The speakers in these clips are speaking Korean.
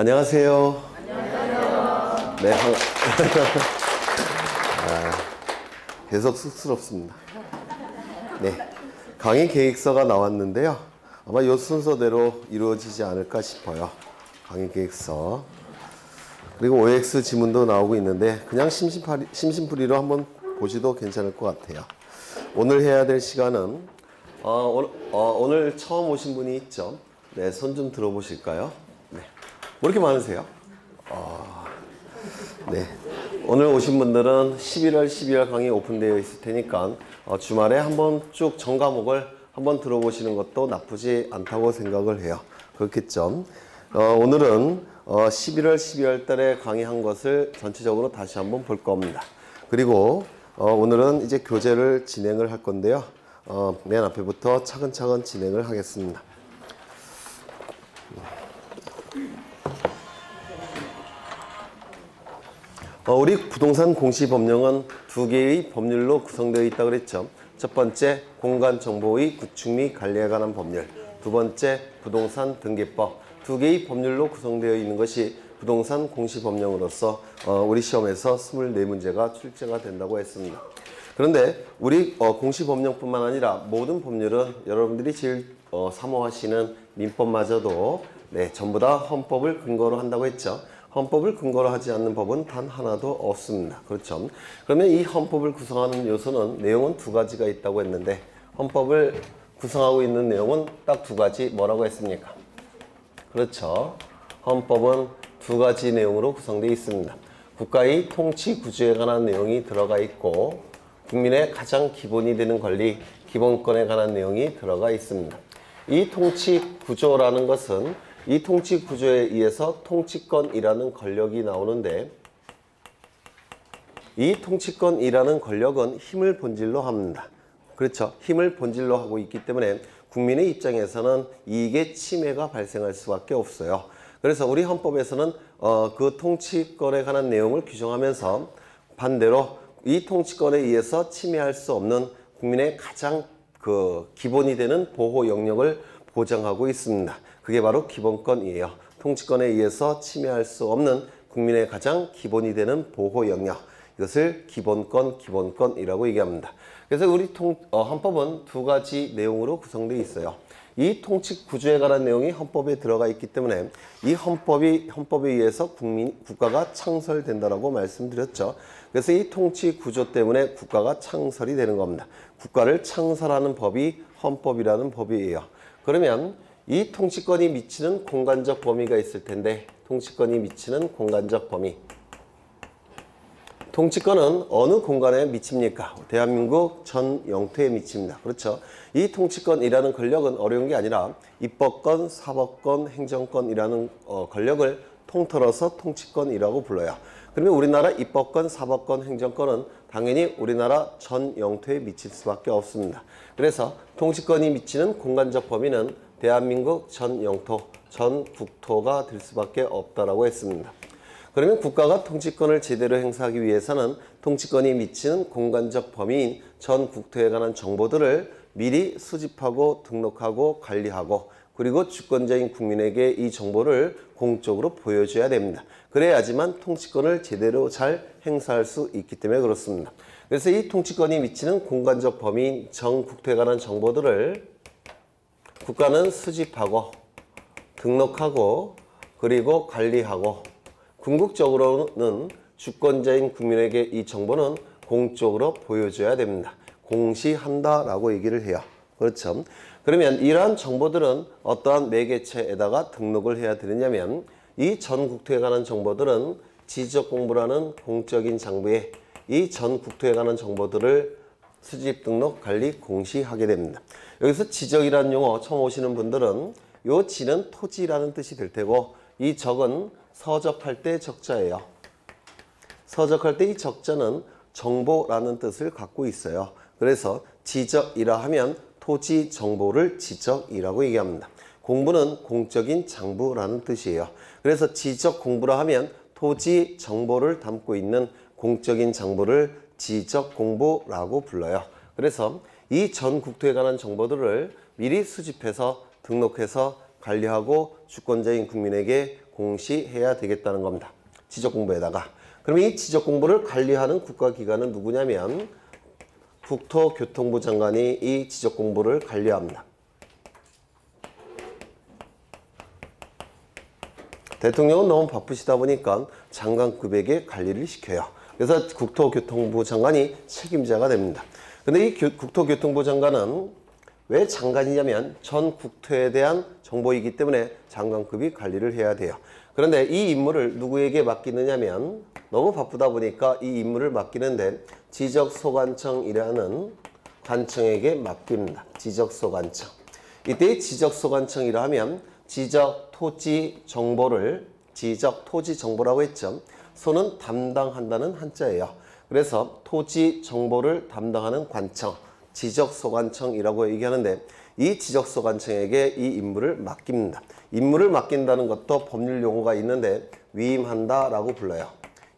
안녕하세요. 안녕하세요. 네, 계속 쑥스럽습니다. 네, 강의 계획서가 나왔는데요. 아마 이 순서대로 이루어지지 않을까 싶어요. 강의 계획서. 그리고 OX 지문도 나오고 있는데 그냥 심심풀이로 한번 보셔도 괜찮을 것 같아요. 오늘 해야 될 시간은 오늘 처음 오신 분이 있죠. 네, 손 좀 들어보실까요? 네. 뭐 이렇게 많으세요? 네. 오늘 오신 분들은 11월, 12월 강의 오픈되어 있을 테니까 주말에 한번 쭉 전 과목을 한번 들어보시는 것도 나쁘지 않다고 생각을 해요. 그렇겠죠? 오늘은 11월, 12월 달에 강의한 것을 전체적으로 다시 한번 볼 겁니다. 그리고 오늘은 이제 교재를 진행을 할 건데요. 맨 앞에부터 차근차근 진행을 하겠습니다. 우리 부동산 공시법령은 두 개의 법률로 구성되어 있다고 그랬죠. 첫 번째, 공간정보의 구축 및 관리에 관한 법률. 두 번째, 부동산 등기법. 두 개의 법률로 구성되어 있는 것이 부동산 공시법령으로서 우리 시험에서 24문제가 출제가 된다고 했습니다. 그런데 우리 공시법령뿐만 아니라 모든 법률은 여러분들이 제일 사모하시는 민법마저도 전부 다 헌법을 근거로 한다고 했죠. 헌법을 근거로 하지 않는 법은 단 하나도 없습니다. 그렇죠? 그러면 이 헌법을 구성하는 요소는 내용은 두 가지가 있다고 했는데 헌법을 구성하고 있는 내용은 딱 두 가지 뭐라고 했습니까? 그렇죠. 헌법은 두 가지 내용으로 구성되어 있습니다. 국가의 통치 구조에 관한 내용이 들어가 있고 국민의 가장 기본이 되는 권리, 기본권에 관한 내용이 들어가 있습니다. 이 통치 구조라는 것은 이 통치 구조에 의해서 통치권이라는 권력이 나오는데 이 통치권이라는 권력은 힘을 본질로 합니다. 그렇죠. 힘을 본질로 하고 있기 때문에 국민의 입장에서는 이익의 침해가 발생할 수밖에 없어요. 그래서 우리 헌법에서는 그 통치권에 관한 내용을 규정하면서 반대로 이 통치권에 의해서 침해할 수 없는 국민의 가장 기본이 되는 보호 영역을 보장하고 있습니다. 그게 바로 기본권이에요. 통치권에 의해서 침해할 수 없는 국민의 가장 기본이 되는 보호 영역. 이것을 기본권이라고 얘기합니다. 그래서 우리 헌법은 두 가지 내용으로 구성되어 있어요. 이 통치 구조에 관한 내용이 헌법에 들어가 있기 때문에 이 헌법에 의해서 국가가 창설된다라고 말씀드렸죠. 그래서 이 통치 구조 때문에 국가가 창설이 되는 겁니다. 국가를 창설하는 법이 헌법이라는 법이에요. 그러면 이 통치권이 미치는 공간적 범위가 있을 텐데 통치권이 미치는 공간적 범위. 통치권은 어느 공간에 미칩니까? 대한민국 전 영토에 미칩니다. 그렇죠? 이 통치권이라는 권력은 어려운 게 아니라 입법권, 사법권, 행정권이라는 권력을 통틀어서 통치권이라고 불러요. 그러면 우리나라 입법권, 사법권, 행정권은 당연히 우리나라 전 영토에 미칠 수밖에 없습니다. 그래서 통치권이 미치는 공간적 범위는 대한민국 전 영토, 전 국토가 될 수밖에 없다라고 했습니다. 그러면 국가가 통치권을 제대로 행사하기 위해서는 통치권이 미치는 공간적 범위인 전 국토에 관한 정보들을 미리 수집하고 등록하고 관리하고 그리고 주권자인 국민에게 이 정보를 공적으로 보여줘야 됩니다. 그래야지만 통치권을 제대로 잘 행사할 수 있기 때문에 그렇습니다. 그래서 이 통치권이 미치는 공간적 범위인 전 국토에 관한 정보들을 국가는 수집하고 등록하고 그리고 관리하고 궁극적으로는 주권자인 국민에게 이 정보는 공적으로 보여줘야 됩니다. 공시한다라고 얘기를 해요. 그렇죠? 그러면 이러한 정보들은 어떠한 매개체에다가 등록을 해야 되느냐면 이 전 국토에 관한 정보들은 지적공부라는 공적인 장부에 이 전 국토에 관한 정보들을 수집, 등록, 관리, 공시하게 됩니다. 여기서 지적이라는 용어 처음 오시는 분들은 요 지는 토지라는 뜻이 될 테고 이 적은 서적할 때 적자예요. 서적할 때 이 적자는 정보라는 뜻을 갖고 있어요. 그래서 지적이라 하면 토지 정보를 지적이라고 얘기합니다. 공부는 공적인 장부라는 뜻이에요. 그래서 지적 공부라 하면 토지 정보를 담고 있는 공적인 장부를 지적 공부라고 불러요. 그래서 이 전 국토에 관한 정보들을 미리 수집해서 등록해서 관리하고 주권자인 국민에게 공시해야 되겠다는 겁니다. 지적 공부에다가. 그럼 이 지적 공부를 관리하는 국가기관은 누구냐면 국토교통부 장관이 이 지적 공부를 관리합니다. 대통령은 너무 바쁘시다 보니까 장관급에게 관리를 시켜요. 그래서 국토교통부 장관이 책임자가 됩니다. 근데 이 국토교통부 장관은 왜 장관이냐면 전 국토에 대한 정보이기 때문에 장관급이 관리를 해야 돼요. 그런데 이 임무를 누구에게 맡기느냐면 너무 바쁘다 보니까 이 임무를 맡기는데 지적소관청이라는 관청에게 맡깁니다. 지적소관청. 이때 지적소관청이라 하면 지적토지정보를 지적토지정보라고 했죠. 소는 담당한다는 한자예요. 그래서 토지정보를 담당하는 관청, 지적소관청이라고 얘기하는데 이 지적소관청에게 이 임무를 맡깁니다. 임무를 맡긴다는 것도 법률 용어가 있는데 위임한다라고 불러요.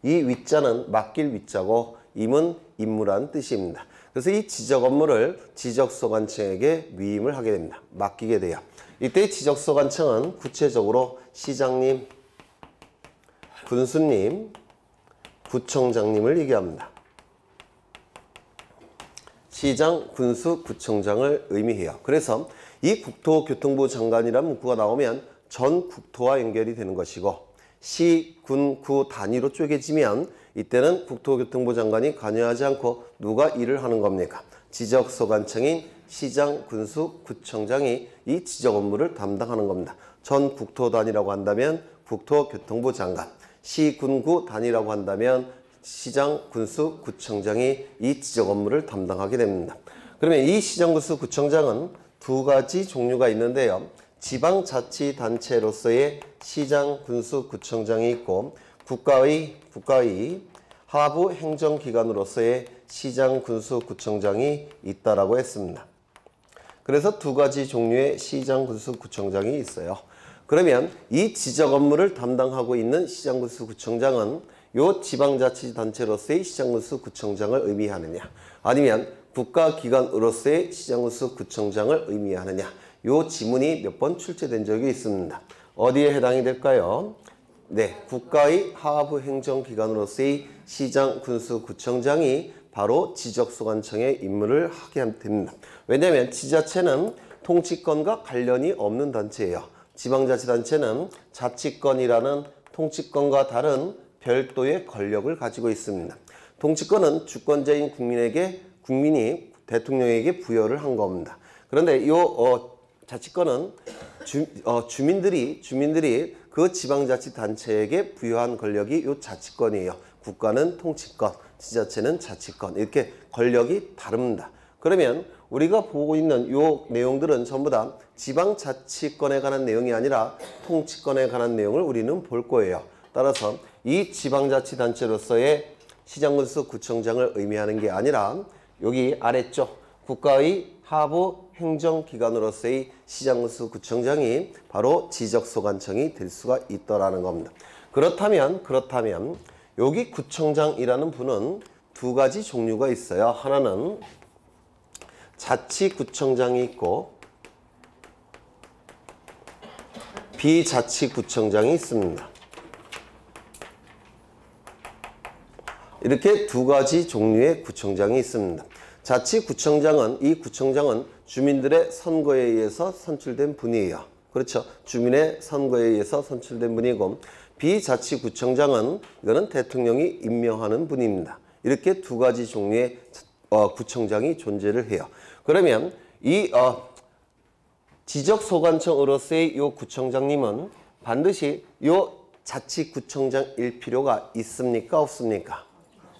이 위자는 맡길 위자고 임은 임무라는 뜻입니다. 그래서 이 지적 업무를 지적소관청에게 위임을 하게 됩니다. 맡기게 돼요. 이때 지적소관청은 구체적으로 시장님, 군수님, 구청장님을 얘기합니다. 시장, 군수, 구청장을 의미해요. 그래서 이 국토교통부 장관이라는 문구가 나오면 전 국토와 연결이 되는 것이고 시, 군, 구 단위로 쪼개지면 이때는 국토교통부 장관이 관여하지 않고 누가 일을 하는 겁니까? 지적소관청인 시장, 군수, 구청장이 이 지적 업무를 담당하는 겁니다. 전 국토 단위라고 한다면 국토교통부 장관, 시, 군, 구 단위라고 한다면 시장, 군수, 구청장이 이 지적 업무를 담당하게 됩니다. 그러면 이 시장, 군수, 구청장은 두 가지 종류가 있는데요. 지방자치단체로서의 시장, 군수, 구청장이 있고 국가의 하부 행정기관으로서의 시장, 군수, 구청장이 있다라고 했습니다. 그래서 두 가지 종류의 시장, 군수, 구청장이 있어요. 그러면 이 지적 업무를 담당하고 있는 시장, 군수, 구청장은 요 지방자치단체로서의 시장, 군수, 구청장을 의미하느냐 아니면 국가기관으로서의 시장, 군수, 구청장을 의미하느냐 요 지문이 몇 번 출제된 적이 있습니다. 어디에 해당이 될까요? 네, 국가의 하부 행정기관으로서의 시장, 군수, 구청장이 바로 지적소관청의 임무를 하게 됩니다. 왜냐하면 지자체는 통치권과 관련이 없는 단체예요. 지방자치단체는 자치권이라는 통치권과 다른 별도의 권력을 가지고 있습니다. 통치권은 주권자인 국민이 대통령에게 부여를 한 겁니다. 그런데 이 자치권은 주민들이 그 지방자치단체에게 부여한 권력이 이 자치권이에요. 국가는 통치권, 지자체는 자치권 이렇게 권력이 다릅니다. 그러면 우리가 보고 있는 이 내용들은 전부 다 지방자치권에 관한 내용이 아니라 통치권에 관한 내용을 우리는 볼 거예요. 따라서 이 지방자치단체로서의 시장군수 구청장을 의미하는 게 아니라 여기 아래쪽 국가의 하부 행정기관으로서의 시장군수 구청장이 바로 지적소관청이 될 수가 있더라는 겁니다. 그렇다면 여기 구청장이라는 분은 두 가지 종류가 있어요. 하나는 자치구청장이 있고 비자치구청장이 있습니다. 이렇게 두 가지 종류의 구청장이 있습니다. 자치구청장은 이 구청장은 주민들의 선거에 의해서 선출된 분이에요. 그렇죠. 주민의 선거에 의해서 선출된 분이고 비자치구청장은 이거는 대통령이 임명하는 분입니다. 이렇게 두 가지 종류의 구청장이 존재를 해요. 그러면 이 지적소관청으로서의 이 구청장님은 반드시 이 자치구청장일 필요가 있습니까? 없습니까?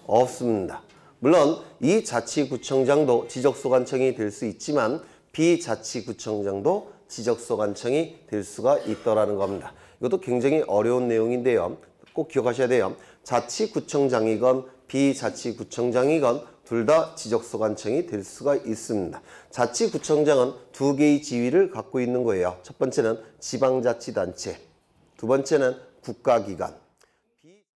없습니다. 물론 이 자치구청장도 지적소관청이 될 수 있지만 비자치구청장도 지적소관청이 될 수가 있더라는 겁니다. 이것도 굉장히 어려운 내용인데요. 꼭 기억하셔야 돼요. 자치구청장이건 비자치구청장이건 둘 다 지적소관청이 될 수가 있습니다. 자치구청장은 두 개의 지위를 갖고 있는 거예요. 첫 번째는 지방자치단체, 두 번째는 국가기관.